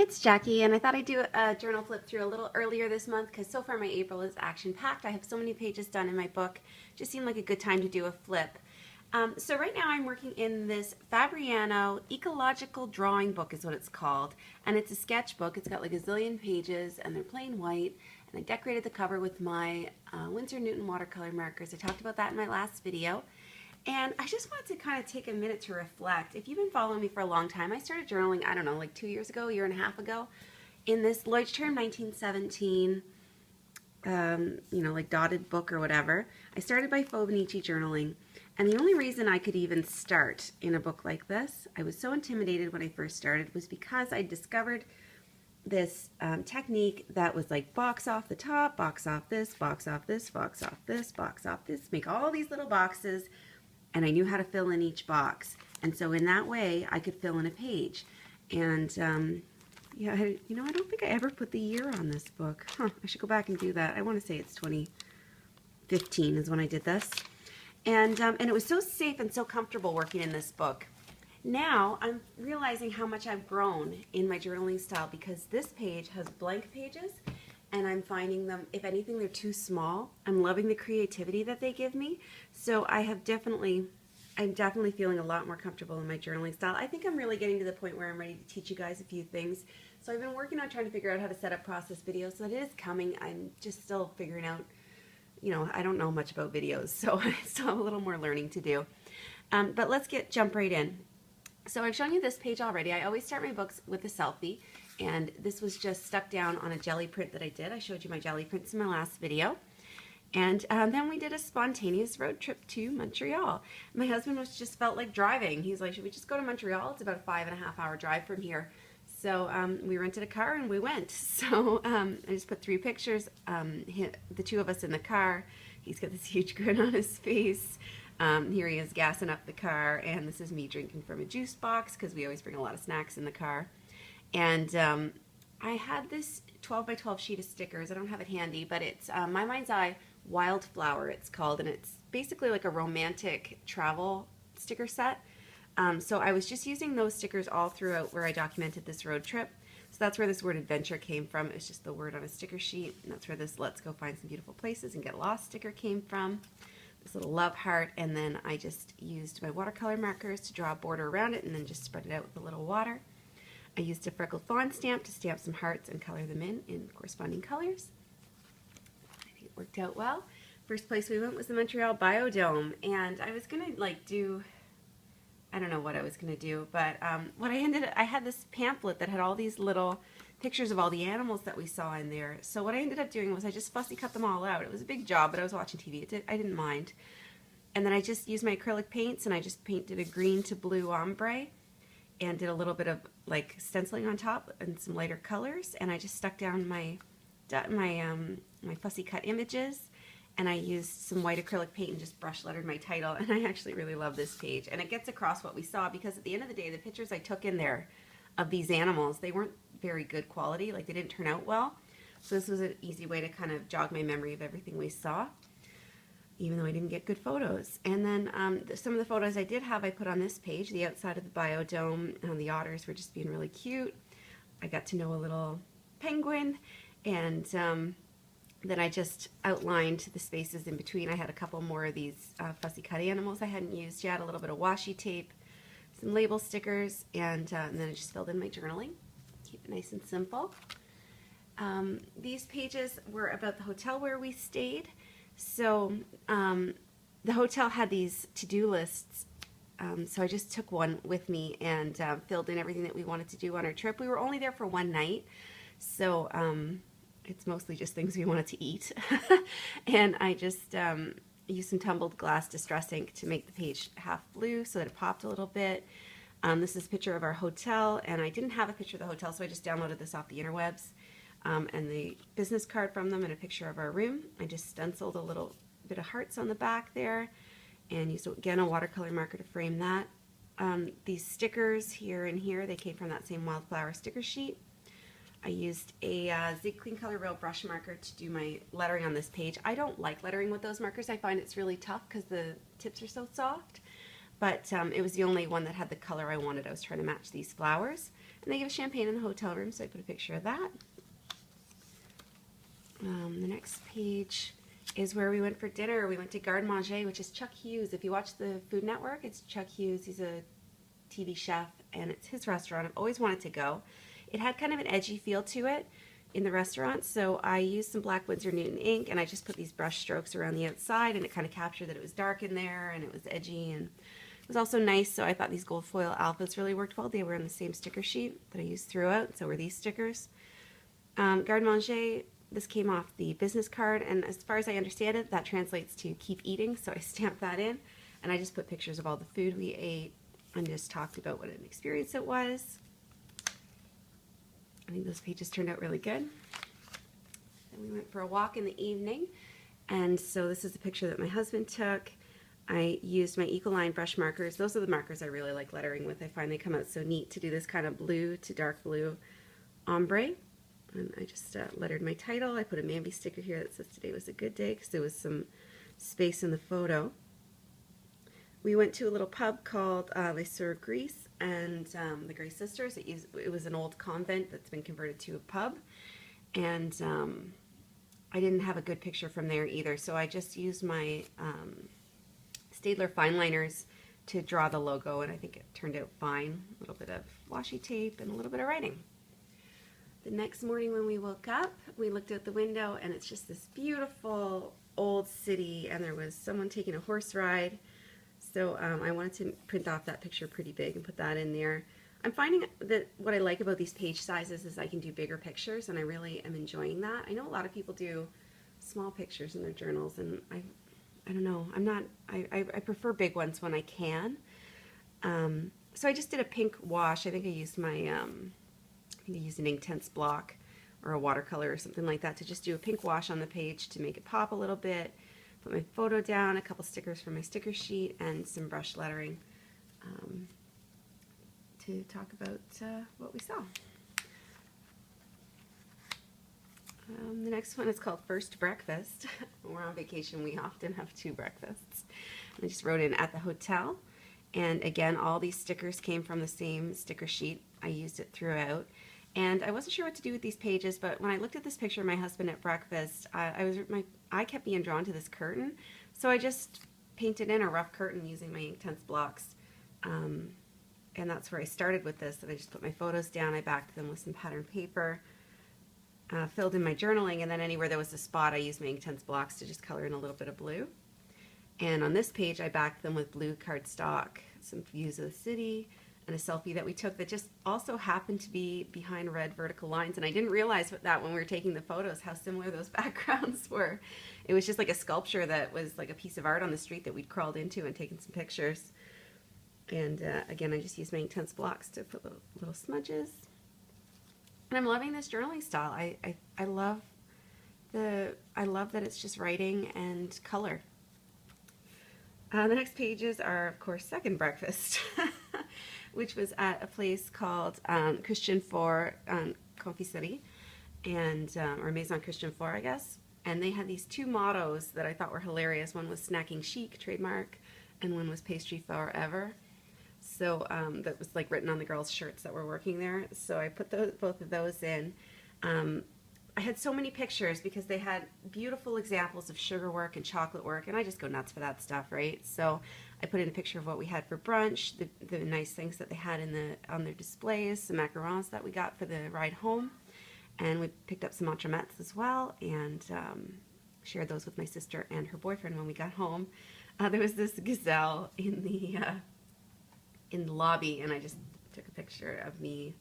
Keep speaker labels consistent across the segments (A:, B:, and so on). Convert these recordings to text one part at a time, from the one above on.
A: It's Jackie, and I thought I'd do a journal flip through a little earlier this month because so far my April is action-packed. I have so many pages done in my book. Just seemed like a good time to do a flip. So right now I'm working in this Fabriano Ecological Drawing Book is what it's called. And it's a sketchbook. It's got like a zillion pages and they're plain white. And I decorated the cover with my Winsor Newton watercolor markers. I talked about that in my last video. And I just wanted to kind of take a minute to reflect. If you've been following me for a long time, I started journaling, I don't know, like 2 years ago, a year and a half ago, in this Leuchtturm 1917, like dotted book or whatever. I started by Fauvenicci journaling. And the only reason I could even start in a book like this, I was so intimidated when I first started, was because I discovered this technique that was like box off the top, box off this, box off this, box off this, box off this, make all these little boxes, and I knew how to fill in each box. And so in that way, I could fill in a page. And yeah, I don't think I ever put the year on this book. Huh, I should go back and do that. I want to say it's 2015 is when I did this. And it was so safe and so comfortable working in this book. Now I'm realizing how much I've grown in my journaling style because this page has blank pages and I'm finding them, if anything, they're too small. I'm loving the creativity that they give me. So I'm definitely feeling a lot more comfortable in my journaling style. I think I'm really getting to the point where I'm ready to teach you guys a few things. So I've been working on trying to figure out how to set up process videos. So that is coming. I'm just still figuring out, I don't know much about videos, so I still have a little more learning to do. But let's jump right in. So I've shown you this page already. I always start my books with a selfie, and this was just stuck down on a jelly print that I did. I showed you my jelly prints in my last video. And then we did a spontaneous road trip to Montreal. My husband just felt like driving. He's like, should we just go to Montreal? It's about a 5.5-hour drive from here. So we rented a car and we went. So I just put 3 pictures, the 2 of us in the car. He's got this huge grin on his face. Here he is gassing up the car, and this is me drinking from a juice box because we always bring a lot of snacks in the car. And I had this 12 by 12 sheet of stickers. I don't have it handy, but it's My Mind's Eye Wildflower, it's called, and it's basically like a romantic travel sticker set. So I was just using those stickers all throughout where I documented this road trip. So that's where this word adventure came from. It's just the word on a sticker sheet, and that's where this let's go find some beautiful places and get lost sticker came from. This little love heart, and then I just used my watercolor markers to draw a border around it and then just spread it out with a little water. I used a freckled fawn stamp to stamp some hearts and color them in corresponding colors. I think it worked out well. First place we went was the Montreal Biodome, and I was gonna I don't know what I was gonna do, but I had this pamphlet that had all these little pictures of all the animals that we saw in there. So what I ended up doing was I just fussy cut them all out. It was a big job, but I was watching TV. I didn't mind. And then I just used my acrylic paints and I just painted a green to blue ombre and did a little bit of like stenciling on top and some lighter colors. And I just stuck down my fussy cut images, and I used some white acrylic paint and just brush lettered my title. And I actually really love this page. And it gets across what we saw because at the end of the day, the pictures I took in there of these animals, they weren't very good quality, like they didn't turn out well. So this was an easy way to kind of jog my memory of everything we saw, even though I didn't get good photos. And then some of the photos I did have I put on this page, the outside of the biodome, and the otters were just being really cute. I got to know a little penguin, and then I just outlined the spaces in between. I had a couple more of these fussy cut animals I hadn't used yet, a little bit of washi tape, some label stickers, and then I just filled in my journaling. Keep it nice and simple. These pages were about the hotel where we stayed. So the hotel had these to-do lists, so I just took one with me and filled in everything that we wanted to do on our trip. We were only there for one night, so it's mostly just things we wanted to eat. And I just used some tumbled glass distress ink to make the page half blue so that it popped a little bit. This is a picture of our hotel, and I didn't have a picture of the hotel, so I just downloaded this off the interwebs. And the business card from them and a picture of our room. I just stenciled a little bit of hearts on the back there and used, again, a watercolor marker to frame that. These stickers here and here, they came from that same wildflower sticker sheet. I used a Zig Clean Color Real brush marker to do my lettering on this page. I don't like lettering with those markers. I find it's really tough because the tips are so soft. But it was the only one that had the color I wanted. I was trying to match these flowers. And they give us champagne in the hotel room, so I put a picture of that. The next page is where we went for dinner. We went to Garde Manger, which is Chuck Hughes. If you watch the Food Network, it's Chuck Hughes. He's a TV chef, and it's his restaurant. I've always wanted to go. It had kind of an edgy feel to it in the restaurant, so I used some black Winsor Newton ink, and I just put these brush strokes around the outside, and it kind of captured that it was dark in there, and it was edgy, and it was also nice. So I thought these gold foil alphas really worked well. They were on the same sticker sheet that I used throughout, so were these stickers. Garde Manger, this came off the business card, and as far as I understand it, that translates to keep eating, so I stamped that in, and I just put pictures of all the food we ate and just talked about what an experience it was. I think those pages turned out really good. Then we went for a walk in the evening, and so this is a picture that my husband took. I used my Ecoline brush markers. Those are the markers I really like lettering with. I find they come out so neat to do this kind of blue to dark blue ombre. And I just lettered my title. I put a Mamby sticker here that says today was a good day because there was some space in the photo. We went to a little pub called Les Sœurs Grises and the Grey Sisters. It was an old convent that's been converted to a pub. And I didn't have a good picture from there either, so I just used my Staedtler fine liners to draw the logo, and I think it turned out fine. A little bit of washi tape and a little bit of writing. The next morning when we woke up, we looked out the window, and it's just this beautiful old city, and there was someone taking a horse ride. So I wanted to print off that picture pretty big and put that in there. I'm finding that what I like about these page sizes is I can do bigger pictures, and I really am enjoying that. I know a lot of people do small pictures in their journals, and I don't know. I prefer big ones when I can. So I just did a pink wash. I think I used my I think I used an Inktense block or a watercolor or something like that to just do a pink wash on the page to make it pop a little bit. Put my photo down, a couple stickers for my sticker sheet, and some brush lettering to talk about what we saw. The next one is called First Breakfast. When we're on vacation, we often have 2 breakfasts. And I just wrote in at the hotel. And again, all these stickers came from the same sticker sheet. I used it throughout. And I wasn't sure what to do with these pages, but when I looked at this picture of my husband at breakfast, my eye kept being drawn to this curtain. So I just painted in a rough curtain using my Inktense blocks. And that's where I started with this. And I just put my photos down. I backed them with some pattern paper. Filled in my journaling, and then anywhere there was a spot I used my Inktense blocks to just color in a little bit of blue. And on this page I backed them with blue cardstock, some views of the city, and a selfie that we took that just also happened to be behind red vertical lines. And I didn't realize that when we were taking the photos how similar those backgrounds were. It was just like a sculpture that was like a piece of art on the street that we'd crawled into and taken some pictures. And again, I just used my Inktense blocks to put little smudges. And I'm loving this journaling style. I love that it's just writing and color. The next pages are, of course, Second Breakfast, which was at a place called Christian Four Confiserie, and or Maison Christian Four, I guess. And they had these 2 mottos that I thought were hilarious. One was snacking chic, trademark, and one was pastry forever. So that was like written on the girls' shirts that were working there. So I put both of those in. I had so many pictures because they had beautiful examples of sugar work and chocolate work, and I just go nuts for that stuff, right? So I put in a picture of what we had for brunch, the nice things that they had on their displays, some macarons that we got for the ride home, and we picked up some entremets as well, and shared those with my sister and her boyfriend when we got home. There was this gazelle in the lobby, and I just took a picture of me,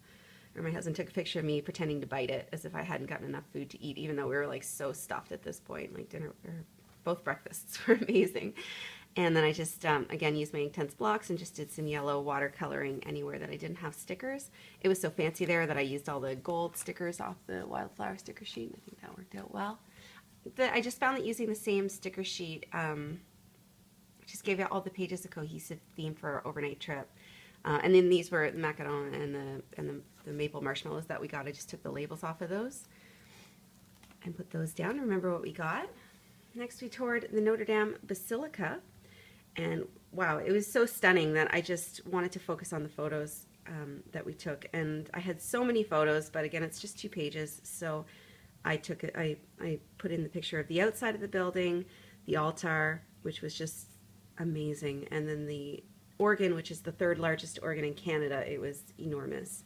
A: or my husband took a picture of me pretending to bite it as if I hadn't gotten enough food to eat, even though we were like so stuffed at this point. Like dinner, or both breakfasts were amazing. And then I just, again, used my Inktense blocks and just did some yellow watercoloring anywhere that I didn't have stickers. It was so fancy there that I used all the gold stickers off the wildflower sticker sheet. I think that worked out well. I just found that using the same sticker sheet just gave all the pages a cohesive theme for our overnight trip. And then these were the macaron and the maple marshmallows that we got. I just took the labels off of those and put those down. Remember what we got. Next we toured the Notre Dame Basilica, and wow, it was so stunning that I just wanted to focus on the photos that we took, and I had so many photos, but again, it's just 2 pages, so I took it. I put in the picture of the outside of the building, the altar, which was just amazing, and then the organ, which is the 3rd largest organ in Canada. It was enormous.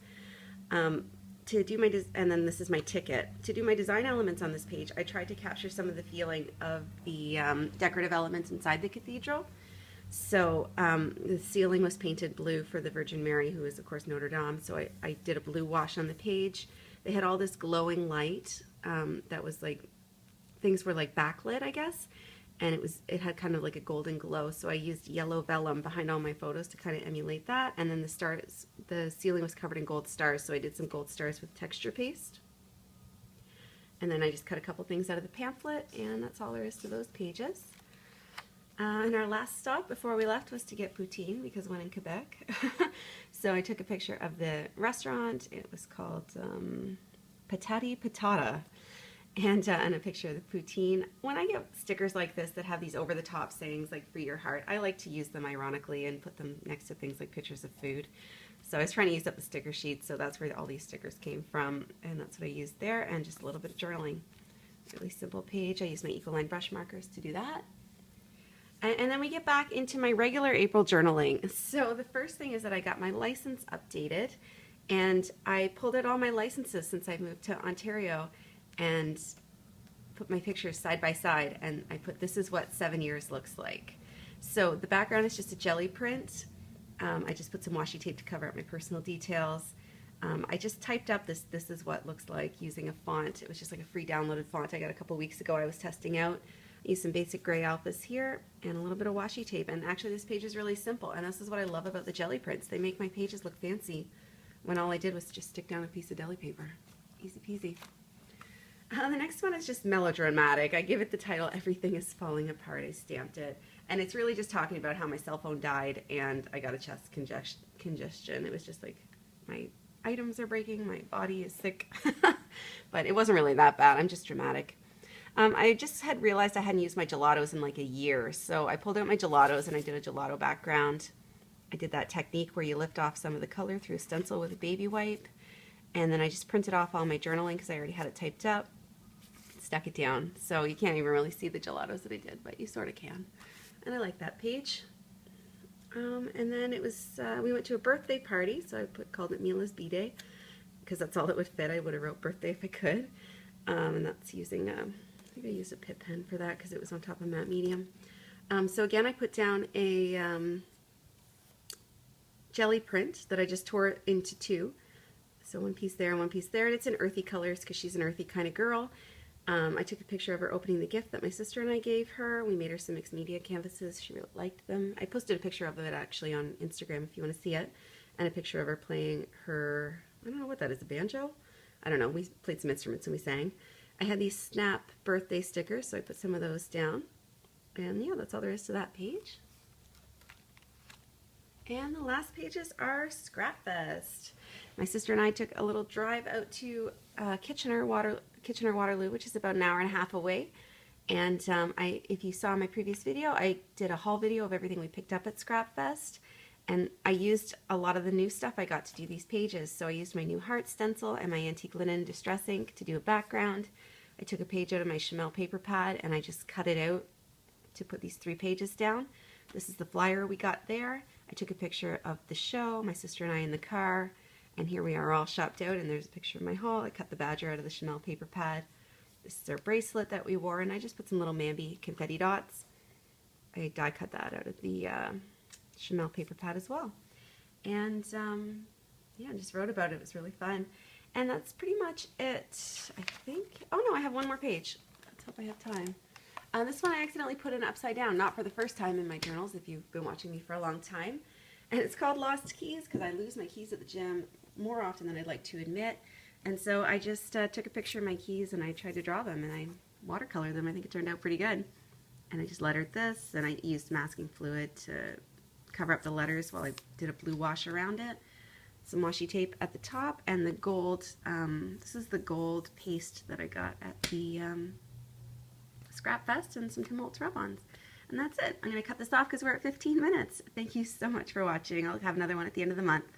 A: To do my and then this is my ticket. To do my design elements on this page, I tried to capture some of the feeling of the decorative elements inside the cathedral. So the ceiling was painted blue for the Virgin Mary, who is of course Notre Dame. So I did a blue wash on the page. They had all this glowing light that was like, things were like backlit, I guess, and it had kind of like a golden glow. So I used yellow vellum behind all my photos to kind of emulate that. And then the ceiling was covered in gold stars, so I did some gold stars with texture paste. And then I just cut a couple things out of the pamphlet, and that's all there is to those pages. And our last stop before we left was to get Butene, because we're in Quebec. So I took a picture of the restaurant. It was called Patati Patata, and a picture of the poutine. When I get stickers like this that have these over-the-top sayings like "Free Your Heart," I like to use them ironically and put them next to things like pictures of food. So I was trying to use up the sticker sheet, so that's where all these stickers came from, and that's what I used there, and just a little bit of journaling. Really simple page. I used my Ecoline brush markers to do that. And then we get back into my regular April journaling. So the first thing is that I got my license updated, and I pulled out all my licenses since I moved to Ontario and put my pictures side by side, and I put "this is what 7 years looks like." So the background is just a jelly print. I just put some washi tape to cover up my personal details. I just typed up this is what looks like using a font. It was just like a free downloaded font I got a couple weeks ago I was testing out. I used some basic gray alphas here and a little bit of washi tape, and actually this page is really simple, and this is what I love about the jelly prints. They make my pages look fancy when all I did was just stick down a piece of deli paper. Easy peasy. The next one is just melodramatic. I give it the title "Everything is Falling Apart." I stamped it, and it's really just talking about how my cell phone died and I got a chest congestion. It was just like my items are breaking, my body is sick, but it wasn't really that bad. I'm just dramatic. I just had realized I hadn't used my gelatos in like a year, so I pulled out my gelatos and I did a gelato background. I did that technique where you lift off some of the color through a stencil with a baby wipe, and then I just printed off all my journaling because I already had it typed up, stuck it down, so you can't even really see the gelatos that I did, but you sort of can. And I like that page. And then it was, we went to a birthday party, so I called it Milla's B-Day, because that's all that would fit. I would have wrote birthday if I could. And that's using, I think I used a Pip pen for that because it was on top of matte medium. So again, I put down a jelly print that I just tore into 2. So one piece there and one piece there, and it's in earthy colors because she's an earthy kind of girl. I took a picture of her opening the gift that my sister and I gave her. We made her some mixed media canvases. She really liked them. I posted a picture of it actually on Instagram if you want to see it, and a picture of her playing her, I don't know what that is, a banjo? I don't know. We played some instruments and we sang. I had these Snap birthday stickers, so I put some of those down. And yeah, that's all there is to that page. And the last pages are Scrap Fest. My sister and I took a little drive out to Kitchener, Waterloo, which is about an hour and a half away. And if you saw my previous video, I did a haul video of everything we picked up at Scrap Fest. And I used a lot of the new stuff I got to do these pages. So I used my new heart stencil and my antique linen distress ink to do a background. I took a page out of my Chamel paper pad and I just cut it out to put these 3 pages down. This is the flyer we got there. I took a picture of the show, my sister and I in the car, and here we are all shopped out, and there's a picture of my haul. I cut the badger out of the Chamel paper pad. This is our bracelet that we wore, and I just put some little Mambi confetti dots. I die cut that out of the Chamel paper pad as well. And yeah, I just wrote about it. It was really fun. And that's pretty much it, I think. Oh no, I have one more page. Let's hope I have time. This one I accidentally put in upside down, not for the first time in my journals if you've been watching me for a long time. And it's called Lost Keys because I lose my keys at the gym more often than I'd like to admit. And so I just took a picture of my keys and I tried to draw them and I watercolored them. I think it turned out pretty good. And I just lettered this and I used masking fluid to cover up the letters while I did a blue wash around it. Some washi tape at the top and the gold, this is the gold paste that I got at the Scrap Fest, and some Tim Holtz rub-ons. And that's it. I'm going to cut this off because we're at 15 minutes. Thank you so much for watching. I'll have another one at the end of the month.